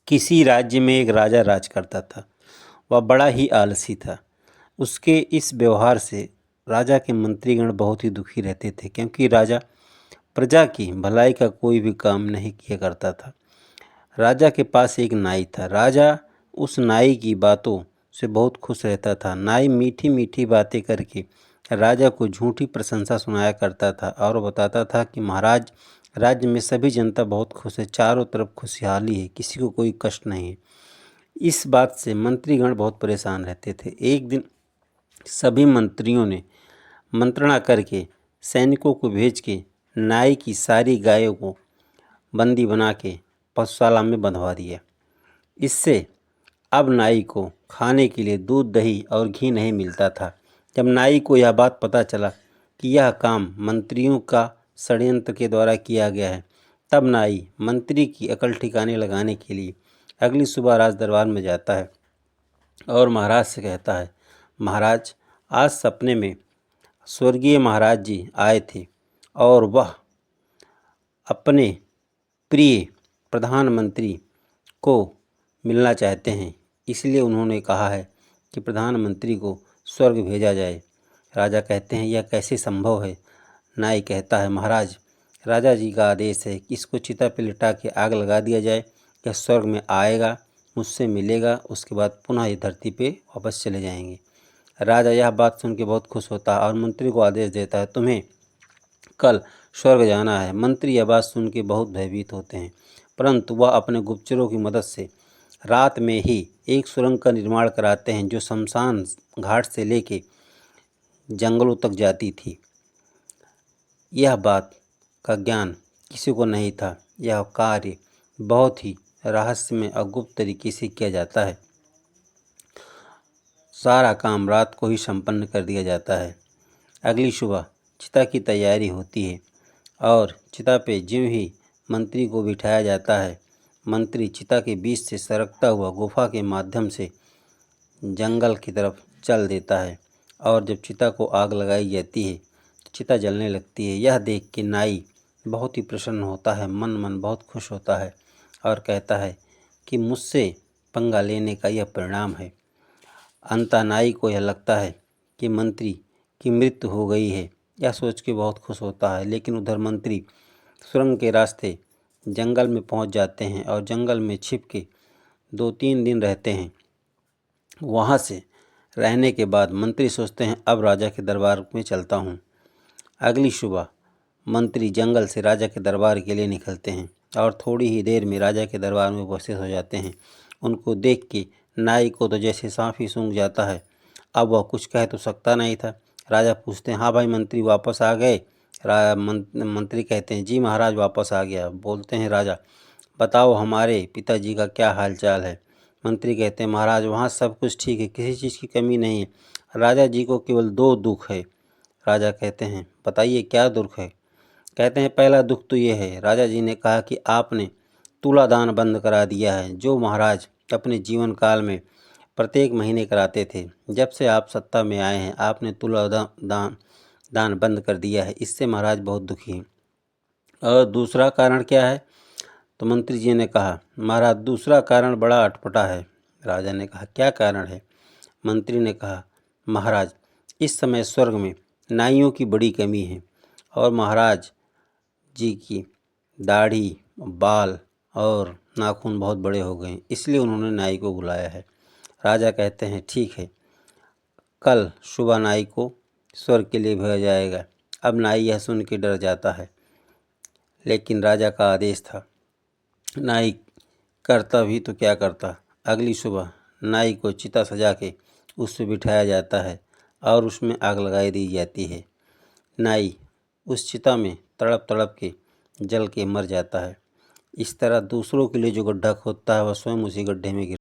किसी राज्य में एक राजा राज करता था। वह बड़ा ही आलसी था। उसके इस व्यवहार से राजा के मंत्रीगण बहुत ही दुखी रहते थे, क्योंकि राजा प्रजा की भलाई का कोई भी काम नहीं किया करता था। राजा के पास एक नाई था। राजा उस नाई की बातों से बहुत खुश रहता था। नाई मीठी मीठी बातें करके राजा को झूठी प्रशंसा सुनाया करता था और बताता था कि महाराज, राज्य में सभी जनता बहुत खुश है, चारों तरफ खुशहाली है, किसी को कोई कष्ट नहीं है। इस बात से मंत्रीगण बहुत परेशान रहते थे। एक दिन सभी मंत्रियों ने मंत्रणा करके सैनिकों को भेज के नाई की सारी गायों को बंदी बना के पशुशाला में बंधवा दिया। इससे अब नाई को खाने के लिए दूध, दही और घी नहीं मिलता था। जब नाई को यह बात पता चला कि यह काम मंत्रियों का षड्यंत्र के द्वारा किया गया है, तब नाई मंत्री की अकल ठिकाने लगाने के लिए अगली सुबह राज दरबार में जाता है और महाराज से कहता है, महाराज, आज सपने में स्वर्गीय महाराज जी आए थे और वह अपने प्रिय प्रधानमंत्री को मिलना चाहते हैं, इसलिए उन्होंने कहा है कि प्रधानमंत्री को स्वर्ग भेजा जाए। राजा कहते हैं, यह कैसे संभव है? नाई कहता है, महाराज, राजा जी का आदेश है कि इसको चिता पर लिटा के आग लगा दिया जाए। यह स्वर्ग में आएगा, मुझसे मिलेगा, उसके बाद पुनः ये धरती पे वापस चले जाएंगे। राजा यह बात सुन के बहुत खुश होता है और मंत्री को आदेश देता है, तुम्हें कल स्वर्ग जाना है। मंत्री यह बात सुन के बहुत भयभीत होते हैं, परंतु वह अपने गुप्तचरों की मदद से रात में ही एक सुरंग का निर्माण कराते हैं जो शमशान घाट से लेके जंगलों तक जाती थी। यह बात का ज्ञान किसी को नहीं था। यह कार्य बहुत ही रहस्यमय और गुप्त तरीके से किया जाता है। सारा काम रात को ही संपन्न कर दिया जाता है। अगली सुबह चिता की तैयारी होती है और चिता पे ज्यों ही मंत्री को बिठाया जाता है, मंत्री चिता के बीच से सरकता हुआ गुफा के माध्यम से जंगल की तरफ चल देता है और जब चिता को आग लगाई जाती है तो चिता जलने लगती है। यह देख के नाई बहुत ही प्रसन्न होता है, मन मन बहुत खुश होता है और कहता है कि मुझसे पंगा लेने का यह परिणाम है। अंततः नाई को यह लगता है कि मंत्री की मृत्यु हो गई है। यह सोच के बहुत खुश होता है, लेकिन उधर मंत्री सुरंग के रास्ते जंगल में पहुंच जाते हैं और जंगल में छिप के 2-3 दिन रहते हैं। वहां से रहने के बाद मंत्री सोचते हैं, अब राजा के दरबार में चलता हूं। अगली सुबह मंत्री जंगल से राजा के दरबार के लिए निकलते हैं और थोड़ी ही देर में राजा के दरबार में उपस्थित हो जाते हैं। उनको देख के नाई को तो जैसे सांप ही सूंघ जाता है। अब वह कुछ कह तो सकता नहीं था। राजा पूछते हैं, हाँ भाई मंत्री वापस आ गए? मंत्री कहते हैं, जी महाराज वापस आ गया। बोलते हैं राजा, बताओ हमारे पिताजी का क्या हाल चाल है? मंत्री कहते हैं, महाराज वहाँ सब कुछ ठीक है, किसी चीज़ की कमी नहीं है। राजा जी को केवल 2 दुख है। राजा कहते हैं, बताइए क्या दुख है? कहते हैं, पहला दुख तो ये है, राजा जी ने कहा कि आपने तुलादान बंद करा दिया है, जो महाराज अपने जीवन काल में प्रत्येक महीने कराते थे। जब से आप सत्ता में आए हैं, आपने दान बंद कर दिया है। इससे महाराज बहुत दुखी हैं। और दूसरा कारण क्या है? तो मंत्री जी ने कहा, महाराज दूसरा कारण बड़ा अटपटा है। राजा ने कहा, क्या कारण है? मंत्री ने कहा, महाराज इस समय स्वर्ग में नाइयों की बड़ी कमी है और महाराज जी की दाढ़ी, बाल और नाखून बहुत बड़े हो गए, इसलिए उन्होंने नाई को बुलाया है। राजा कहते हैं, ठीक है, कल सुबह नाई को स्वर्ग के लिए भेजा जाएगा। अब नाई यह सुन के डर जाता है, लेकिन राजा का आदेश था। नाई करता भी तो क्या करता। अगली सुबह नाई को चिता सजा के उस पर बिठाया जाता है और उसमें आग लगाई दी जाती है। नाई उस चिता में तड़प तड़प के जल के मर जाता है। इस तरह दूसरों के लिए जो गड्ढा खोदता है वह स्वयं उसी गड्ढे में गिर